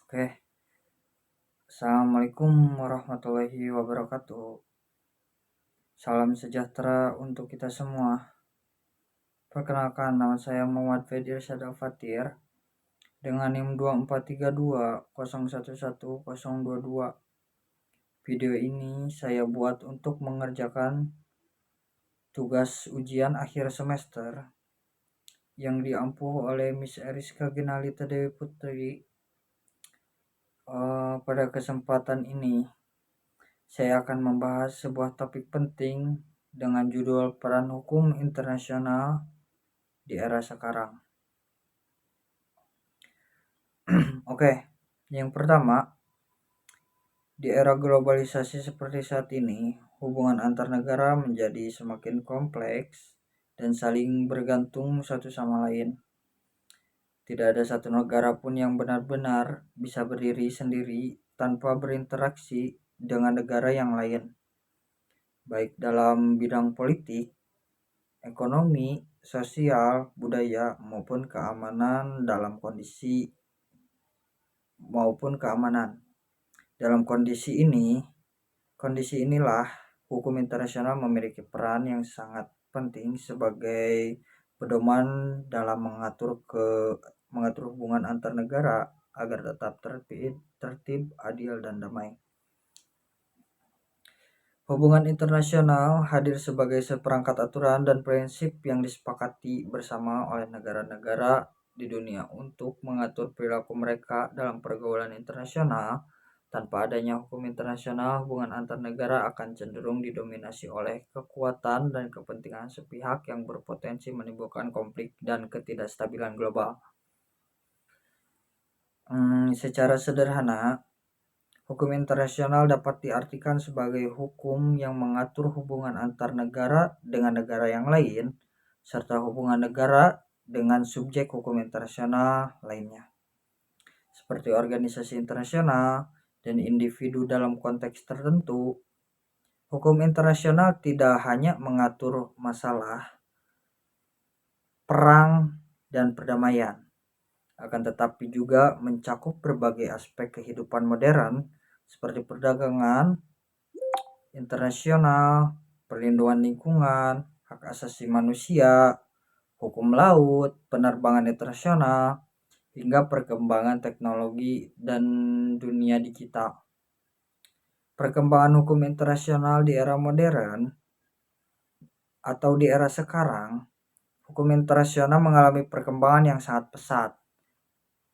Oke, Assalamualaikum warahmatullahi wabarakatuh. Salam sejahtera untuk kita semua. Perkenalkan, nama saya Muhammad Fedir Syadal Fatir dengan NIM 2432011022. Video ini saya buat untuk mengerjakan tugas ujian akhir semester yang diampuh oleh Miss Eriska Ginalita Dewi Putri. Pada kesempatan ini saya akan membahas sebuah topik penting dengan judul peran hukum internasional di era sekarang. Oke, yang pertama, di era globalisasi seperti saat ini, hubungan antar negara menjadi semakin kompleks dan saling bergantung satu sama lain. Tidak ada satu negara pun yang benar-benar bisa berdiri sendiri tanpa berinteraksi dengan negara yang lain, baik dalam bidang politik, ekonomi, sosial, budaya, maupun keamanan Dalam kondisi inilah hukum internasional memiliki peran yang sangat penting sebagai pedoman dalam mengatur hubungan antar negara agar tetap tertib, adil, dan damai. Hubungan internasional hadir sebagai seperangkat aturan dan prinsip yang disepakati bersama oleh negara-negara di dunia untuk mengatur perilaku mereka dalam pergaulan internasional. Tanpa adanya hukum internasional, hubungan antar negara akan cenderung didominasi oleh kekuatan dan kepentingan sepihak yang berpotensi menimbulkan konflik dan ketidakstabilan global. Secara sederhana, hukum internasional dapat diartikan sebagai hukum yang mengatur hubungan antar negara dengan negara yang lain, serta hubungan negara dengan subjek hukum internasional lainnya, seperti organisasi internasional dan individu dalam konteks tertentu. Hukum internasional tidak hanya mengatur masalah perang dan perdamaian, akan tetapi juga mencakup berbagai aspek kehidupan modern seperti perdagangan internasional, perlindungan lingkungan, hak asasi manusia, hukum laut, penerbangan internasional, hingga perkembangan teknologi dan dunia digital. Perkembangan hukum internasional di era modern atau di era sekarang, hukum internasional mengalami perkembangan yang sangat pesat.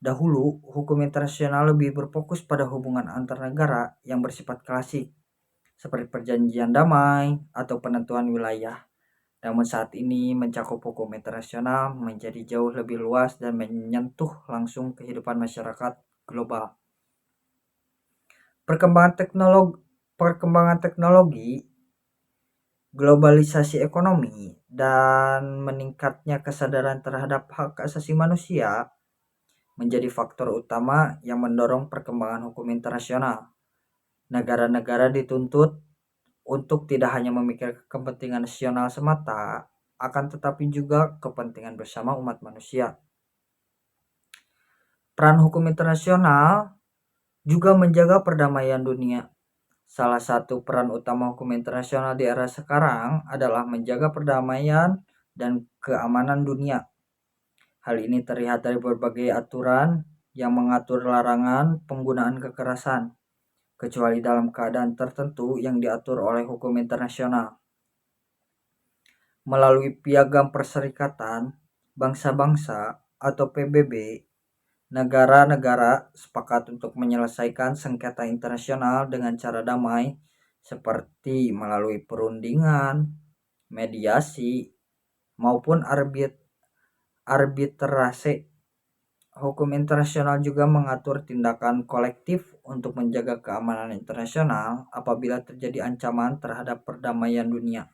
Dahulu, hukum internasional lebih berfokus pada hubungan antar negara yang bersifat klasik, seperti perjanjian damai atau penentuan wilayah. Namun saat ini mencakup hukum internasional menjadi jauh lebih luas dan menyentuh langsung kehidupan masyarakat global. Perkembangan teknologi, globalisasi ekonomi, dan meningkatnya kesadaran terhadap hak asasi manusia menjadi faktor utama yang mendorong perkembangan hukum internasional. Negara-negara dituntut untuk tidak hanya memikirkan kepentingan nasional semata, akan tetapi juga kepentingan bersama umat manusia. Peran hukum internasional juga menjaga perdamaian dunia. Salah satu peran utama hukum internasional di era sekarang adalah menjaga perdamaian dan keamanan dunia. Hal ini terlihat dari berbagai aturan yang mengatur larangan penggunaan kekerasan, kecuali dalam keadaan tertentu yang diatur oleh hukum internasional. Melalui Piagam Perserikatan Bangsa-Bangsa atau PBB, negara-negara sepakat untuk menyelesaikan sengketa internasional dengan cara damai, seperti melalui perundingan, mediasi, maupun arbitrase. Hukum internasional juga mengatur tindakan kolektif untuk menjaga keamanan internasional apabila terjadi ancaman terhadap perdamaian dunia.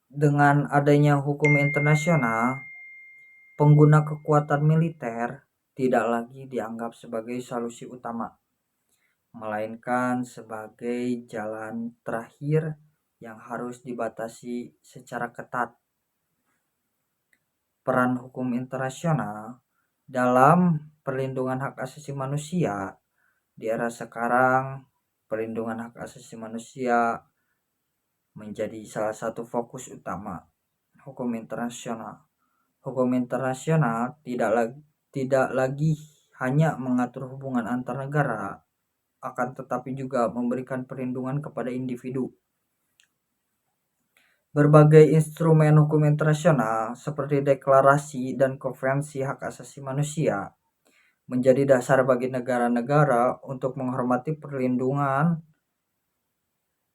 Dengan adanya hukum internasional, pengguna kekuatan militer tidak lagi dianggap sebagai solusi utama, melainkan sebagai jalan terakhir yang harus dibatasi secara ketat. peran hukum internasional dalam perlindungan hak asasi manusia di era sekarang. Perlindungan hak asasi manusia menjadi salah satu fokus utama hukum internasional. Hukum internasional tidak lagi hanya mengatur hubungan antar negara, akan tetapi juga memberikan perlindungan kepada individu. Berbagai instrumen hukum internasional seperti deklarasi dan konvensi hak asasi manusia menjadi dasar bagi negara-negara untuk menghormati perlindungan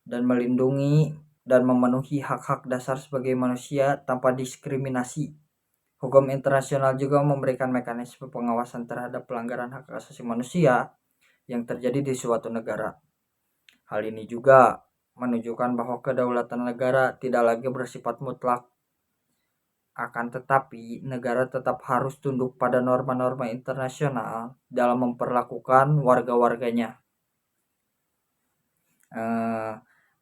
dan melindungi dan memenuhi hak-hak dasar sebagai manusia tanpa diskriminasi. Hukum internasional juga memberikan mekanisme pengawasan terhadap pelanggaran hak asasi manusia yang terjadi di suatu negara. Hal ini juga menunjukkan bahwa kedaulatan negara tidak lagi bersifat mutlak, akan tetapi negara tetap harus tunduk pada norma-norma internasional dalam memperlakukan warga-warganya.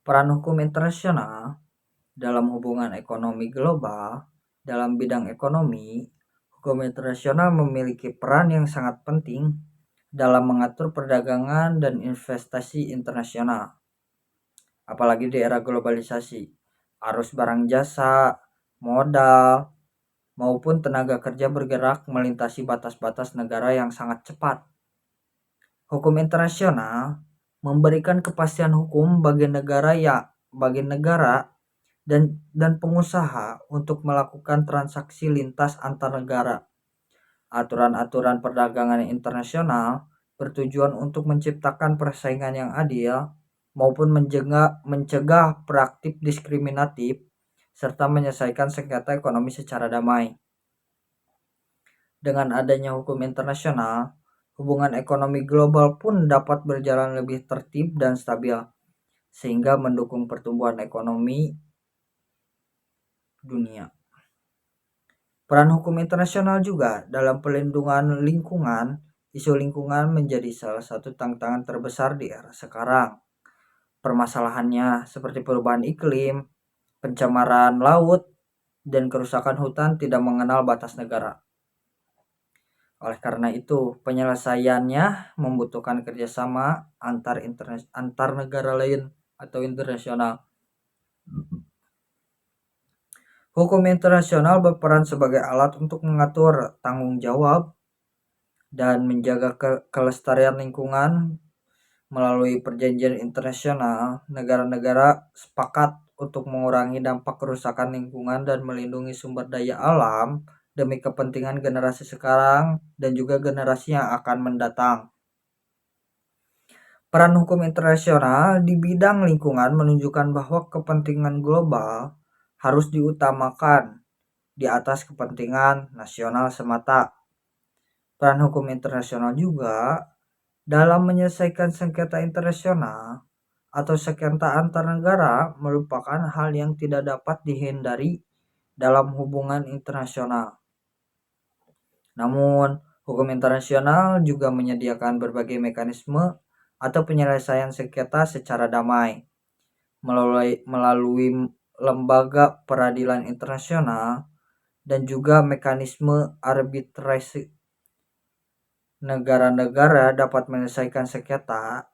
Peran hukum internasional dalam hubungan ekonomi global. Dalam bidang ekonomi, hukum internasional memiliki peran yang sangat penting dalam mengatur perdagangan dan investasi internasional. Apalagi di era globalisasi, arus barang jasa, modal, maupun tenaga kerja bergerak melintasi batas-batas negara yang sangat cepat. Hukum internasional memberikan kepastian hukum bagi negara dan pengusaha untuk melakukan transaksi lintas antar negara. Aturan-aturan perdagangan internasional bertujuan untuk menciptakan persaingan yang adil maupun mencegah praktik diskriminatif serta menyelesaikan sengketa ekonomi secara damai. Dengan adanya hukum internasional, hubungan ekonomi global pun dapat berjalan lebih tertib dan stabil, sehingga mendukung pertumbuhan ekonomi dunia. Peran hukum internasional juga dalam pelindungan lingkungan. Isu lingkungan menjadi salah satu tantangan terbesar di era sekarang. Permasalahannya seperti perubahan iklim, pencemaran laut, dan kerusakan hutan tidak mengenal batas negara. Oleh karena itu, penyelesaiannya membutuhkan kerjasama antar negara lain atau internasional. Hukum internasional berperan sebagai alat untuk mengatur tanggung jawab dan menjaga kelestarian lingkungan. Melalui perjanjian internasional, negara-negara sepakat untuk mengurangi dampak kerusakan lingkungan dan melindungi sumber daya alam demi kepentingan generasi sekarang dan juga generasi yang akan mendatang. Peran hukum internasional di bidang lingkungan menunjukkan bahwa kepentingan global harus diutamakan di atas kepentingan nasional semata. Peran hukum internasional juga dalam menyelesaikan sengketa internasional atau sengketa antar negara merupakan hal yang tidak dapat dihindari dalam hubungan internasional. Namun, hukum internasional juga menyediakan berbagai mekanisme atau penyelesaian sengketa secara damai melalui lembaga peradilan internasional dan juga mekanisme arbitrase. Negara-negara dapat menyelesaikan sengketa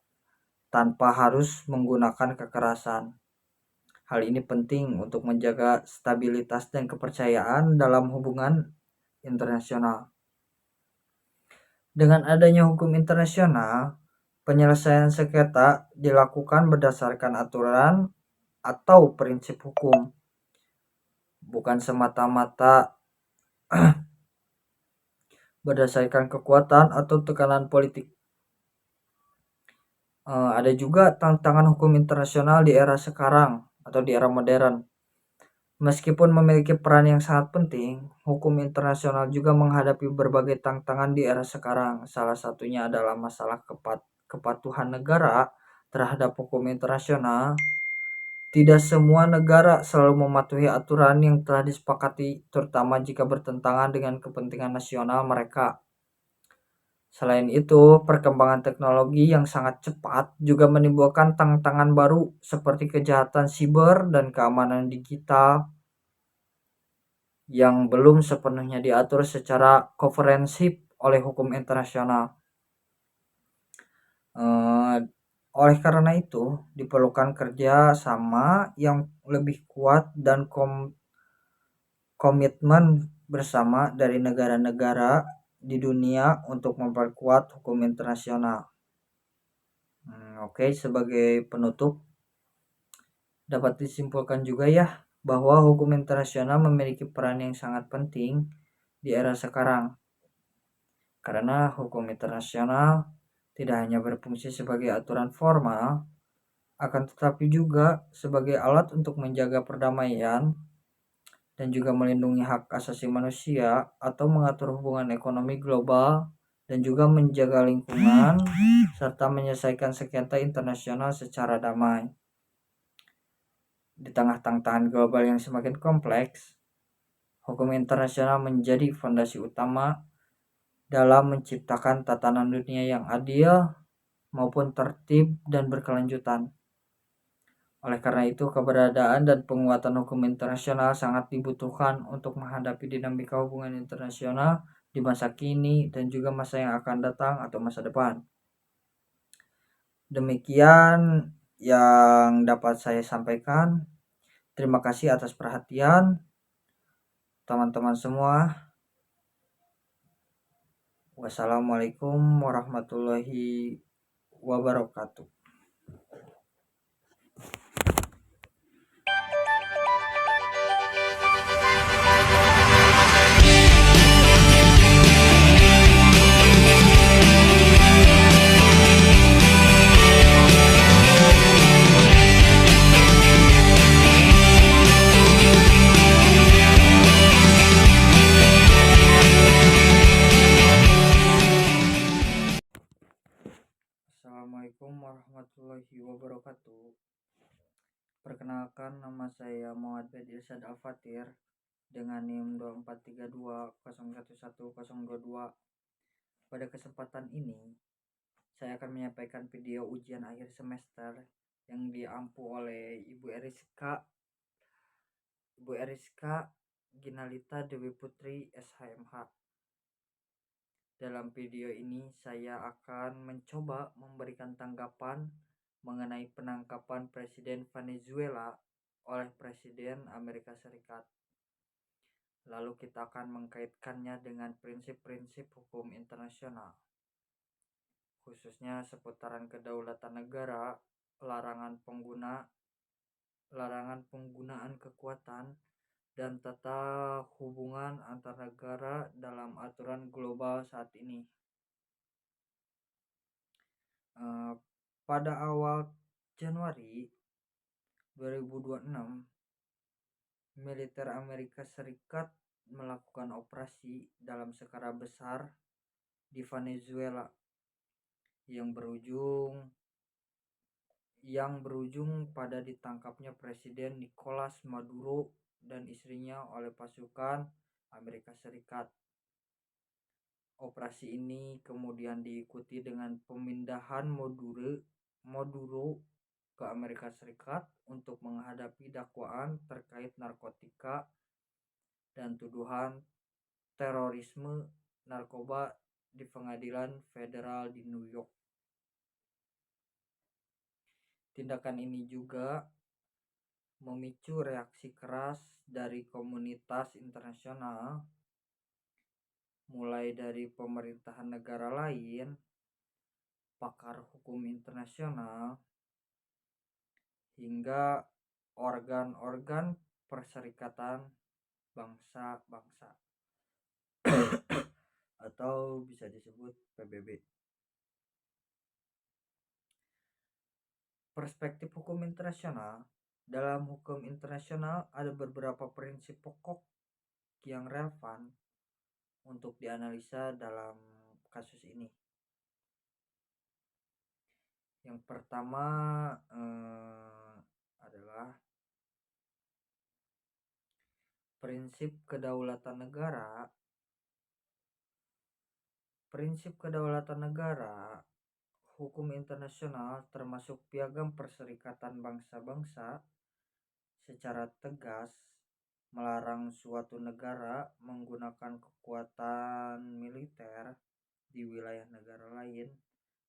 tanpa harus menggunakan kekerasan. Hal ini penting untuk menjaga stabilitas dan kepercayaan dalam hubungan internasional. Dengan adanya hukum internasional, penyelesaian sengketa dilakukan berdasarkan aturan atau prinsip hukum, bukan semata-mata berdasarkan kekuatan atau tekanan politik. Ada juga tantangan hukum internasional di era sekarang atau di era modern. Meskipun memiliki peran yang sangat penting, hukum internasional juga menghadapi berbagai tantangan di era sekarang. Salah satunya adalah masalah kepatuhan negara terhadap hukum internasional. Tidak semua negara selalu mematuhi aturan yang telah disepakati, terutama jika bertentangan dengan kepentingan nasional mereka. Selain itu, perkembangan teknologi yang sangat cepat juga menimbulkan tantangan baru seperti kejahatan siber dan keamanan digital. yang belum sepenuhnya diatur secara komprehensif oleh hukum internasional. Eh, oleh karena itu, diperlukan kerja sama yang lebih kuat dan komitmen bersama dari negara-negara di dunia untuk memperkuat hukum internasional. Oke, sebagai penutup, dapat disimpulkan juga ya bahwa hukum internasional memiliki peran yang sangat penting di era sekarang. Karena hukum internasional tidak hanya berfungsi sebagai aturan formal, akan tetapi juga sebagai alat untuk menjaga perdamaian dan juga melindungi hak asasi manusia atau mengatur hubungan ekonomi global dan juga menjaga lingkungan serta menyelesaikan sengketa internasional secara damai. Di tengah tantangan global yang semakin kompleks, hukum internasional menjadi fondasi utama dalam menciptakan tatanan dunia yang adil maupun tertib dan berkelanjutan. Oleh karena itu, keberadaan dan penguatan hukum internasional sangat dibutuhkan untuk menghadapi dinamika hubungan internasional di masa kini dan juga masa yang akan datang atau masa depan. Demikian yang dapat saya sampaikan. Terima kasih atas perhatian teman-teman semua. Wassalamualaikum warahmatullahi wabarakatuh. Assalamualaikum warahmatullahi wabarakatuh. Perkenalkan, nama saya Muhammad Irsad Al-Fatir dengan NIM 2432011022. Pada kesempatan ini, saya akan menyampaikan video ujian akhir semester yang diampu oleh Ibu Eriska Ginalita Dewi Putri SHMH. Dalam video ini saya akan mencoba memberikan tanggapan mengenai penangkapan Presiden Venezuela oleh Presiden Amerika Serikat. Lalu kita akan mengkaitkannya dengan prinsip-prinsip hukum internasional, khususnya seputaran kedaulatan negara, larangan penggunaan kekuatan, dan tata hubungan antar negara dalam aturan global saat ini. Pada awal Januari 2026, militer Amerika Serikat melakukan operasi dalam skala besar di Venezuela yang berujung pada ditangkapnya Presiden Nicolas Maduro dan istrinya oleh pasukan Amerika Serikat. Operasi ini kemudian diikuti dengan pemindahan Maduro ke Amerika Serikat untuk menghadapi dakwaan terkait narkotika dan tuduhan terorisme narkoba di pengadilan federal di New York. Tindakan ini juga memicu reaksi keras dari komunitas internasional, mulai dari pemerintahan negara lain, pakar hukum internasional, hingga organ-organ perserikatan bangsa-bangsa atau bisa disebut PBB. Perspektif hukum internasional. Dalam hukum internasional ada beberapa prinsip pokok yang relevan untuk dianalisa dalam kasus ini. Yang pertama adalah prinsip kedaulatan negara. Prinsip kedaulatan negara, hukum internasional termasuk piagam perserikatan bangsa-bangsa secara tegas melarang suatu negara menggunakan kekuatan militer di wilayah negara lain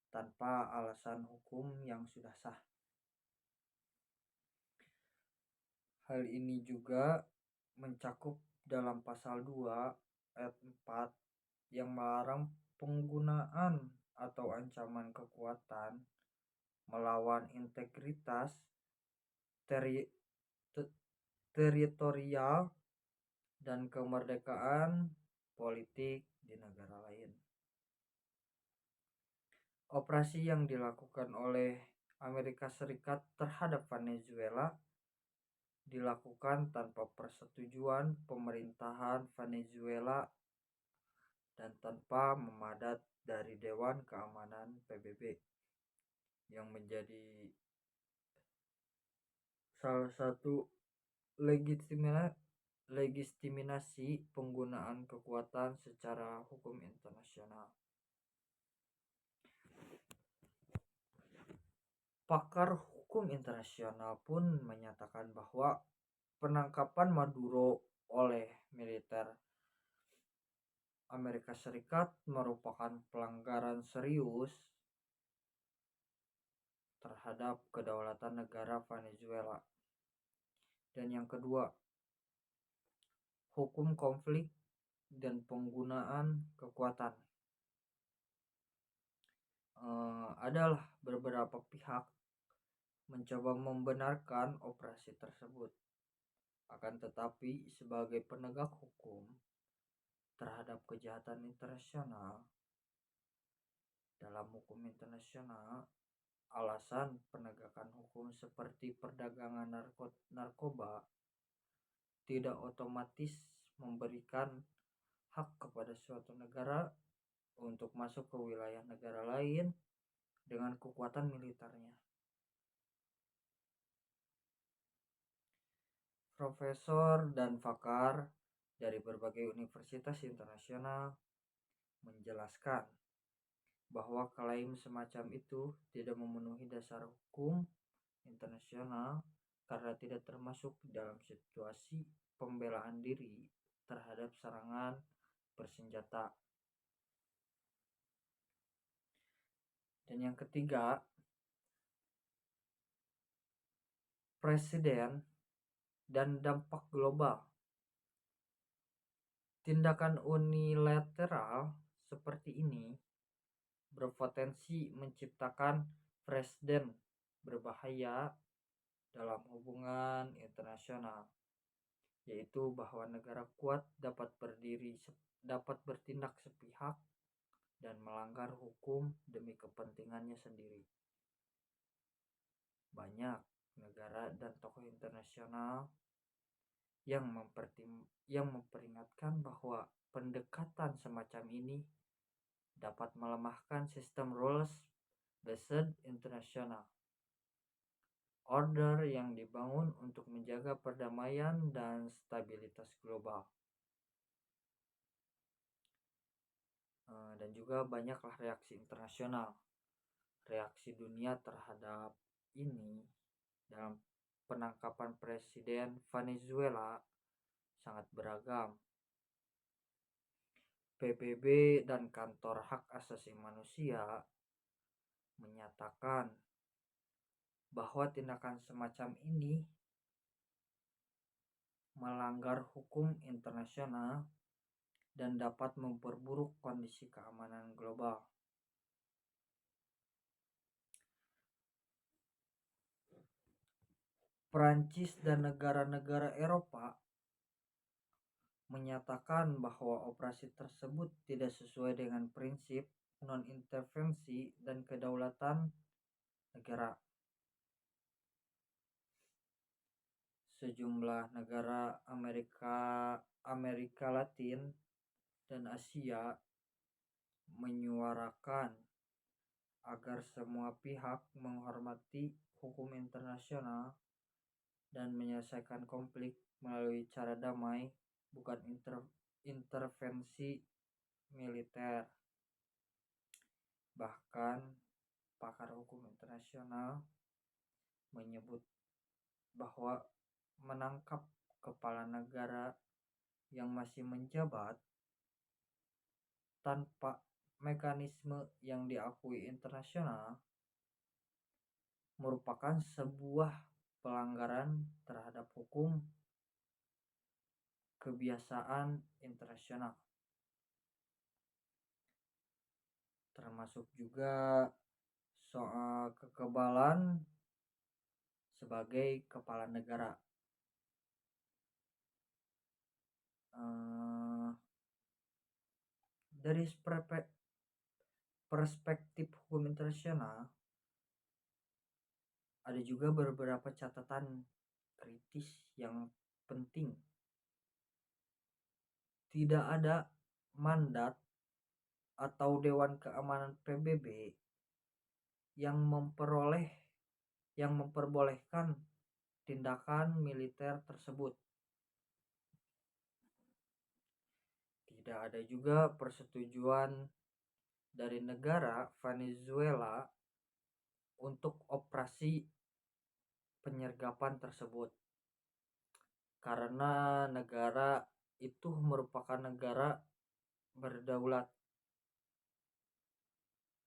tanpa alasan hukum yang sudah sah. Hal ini juga mencakup dalam pasal 2 ayat 4 yang melarang penggunaan atau ancaman kekuatan melawan integritas teri- teritorial dan kemerdekaan politik di negara lain. Operasi yang dilakukan oleh Amerika Serikat terhadap Venezuela dilakukan tanpa persetujuan pemerintahan Venezuela dan tanpa memadat dari Dewan Keamanan PBB yang menjadi salah satu legitimasi penggunaan kekuatan secara hukum internasional. Pakar hukum internasional pun menyatakan bahwa penangkapan Maduro oleh militer Amerika Serikat merupakan pelanggaran serius terhadap kedaulatan negara Venezuela. Dan yang kedua, hukum konflik dan penggunaan kekuatan. Adalah beberapa pihak mencoba membenarkan operasi tersebut. Akan tetapi sebagai penegak hukum terhadap kejahatan internasional, dalam hukum internasional, alasan penegakan hukum seperti perdagangan narkoba tidak otomatis memberikan hak kepada suatu negara untuk masuk ke wilayah negara lain dengan kekuatan militernya. Profesor dan pakar dari berbagai universitas internasional menjelaskan bahwa klaim semacam itu tidak memenuhi dasar hukum internasional karena tidak termasuk dalam situasi pembelaan diri terhadap serangan bersenjata. Dan yang ketiga, presiden dan dampak global. Tindakan unilateral seperti ini berpotensi menciptakan presiden berbahaya dalam hubungan internasional, yaitu bahwa negara kuat dapat bertindak sepihak dan melanggar hukum demi kepentingannya sendiri. Banyak negara dan tokoh internasional yang memperingatkan bahwa pendekatan semacam ini dapat melemahkan sistem rules-based international order yang dibangun untuk menjaga perdamaian dan stabilitas global. Dan juga banyaklah reaksi internasional, reaksi dunia terhadap ini dalam penangkapan presiden Venezuela sangat beragam. PBB dan Kantor Hak Asasi Manusia menyatakan bahwa tindakan semacam ini melanggar hukum internasional dan dapat memperburuk kondisi keamanan global. Prancis dan negara-negara Eropa menyatakan bahwa operasi tersebut tidak sesuai dengan prinsip non-intervensi dan kedaulatan negara. Sejumlah negara Amerika Latin dan Asia menyuarakan agar semua pihak menghormati hukum internasional dan menyelesaikan konflik melalui cara damai, bukan intervensi militer. Bahkan pakar hukum internasional menyebut bahwa menangkap kepala negara yang masih menjabat tanpa mekanisme yang diakui internasional merupakan sebuah pelanggaran terhadap hukum kebiasaan internasional, termasuk juga soal kekebalan sebagai kepala negara. Dari perspektif hukum internasional, ada juga beberapa catatan kritis yang penting. Tidak ada mandat atau Dewan Keamanan PBB yang memperbolehkan tindakan militer tersebut. Tidak ada juga persetujuan dari negara Venezuela untuk operasi penyergapan tersebut, karena negara itu merupakan negara berdaulat.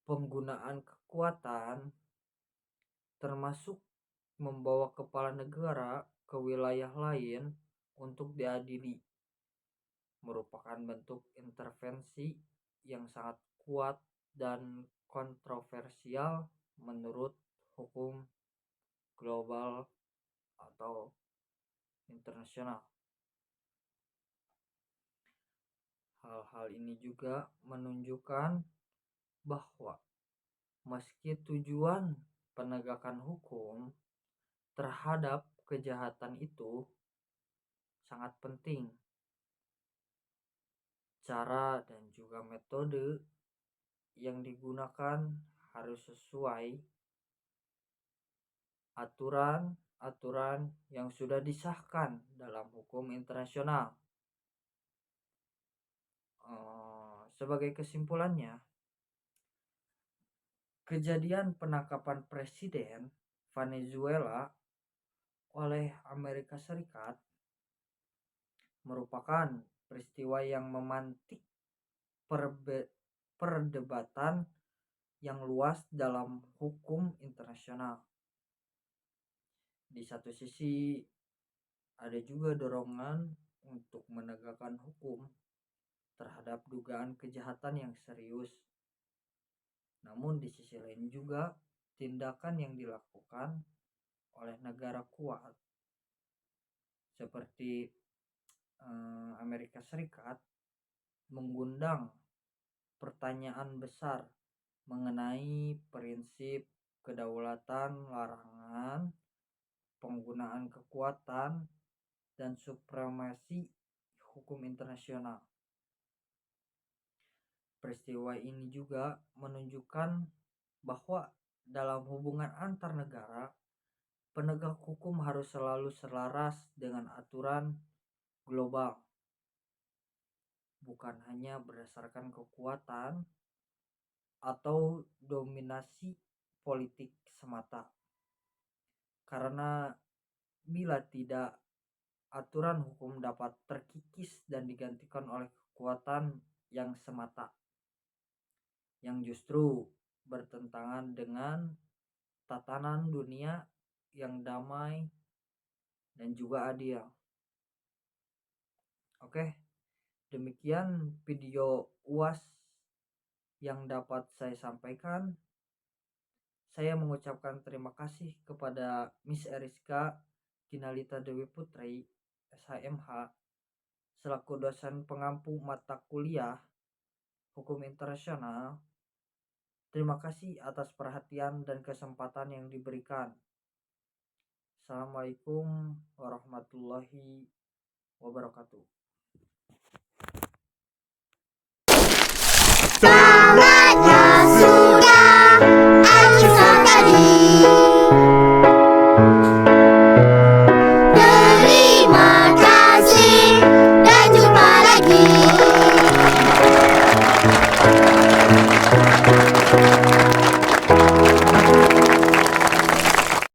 Penggunaan kekuatan termasuk membawa kepala negara ke wilayah lain untuk diadili merupakan bentuk intervensi yang sangat kuat dan kontroversial menurut hukum global atau internasional. Hal-hal ini juga menunjukkan bahwa meski tujuan penegakan hukum terhadap kejahatan itu sangat penting, cara dan juga metode yang digunakan harus sesuai aturan-aturan yang sudah disahkan dalam hukum internasional. Sebagai kesimpulannya, kejadian penangkapan Presiden Venezuela oleh Amerika Serikat merupakan peristiwa yang memantik perdebatan yang luas dalam hukum internasional. Di satu sisi ada juga dorongan untuk menegakkan hukum terhadap dugaan kejahatan yang serius. Namun di sisi lain juga tindakan yang dilakukan oleh negara kuat seperti Amerika Serikat mengundang pertanyaan besar mengenai prinsip kedaulatan, larangan penggunaan kekuatan, dan supremasi hukum internasional. Peristiwa ini juga menunjukkan bahwa dalam hubungan antar negara, penegak hukum harus selalu selaras dengan aturan global, bukan hanya berdasarkan kekuatan atau dominasi politik semata. Karena bila tidak, aturan hukum dapat terkikis dan digantikan oleh kekuatan yang semata, yang justru bertentangan dengan tatanan dunia yang damai dan juga adil. Oke, demikian video UAS yang dapat saya sampaikan. Saya mengucapkan terima kasih kepada Miss Eriska Kinalita Dewi Putri, SHMH, selaku dosen pengampu mata kuliah Hukum Internasional. Terima kasih atas perhatian dan kesempatan yang diberikan. Assalamualaikum warahmatullahi wabarakatuh.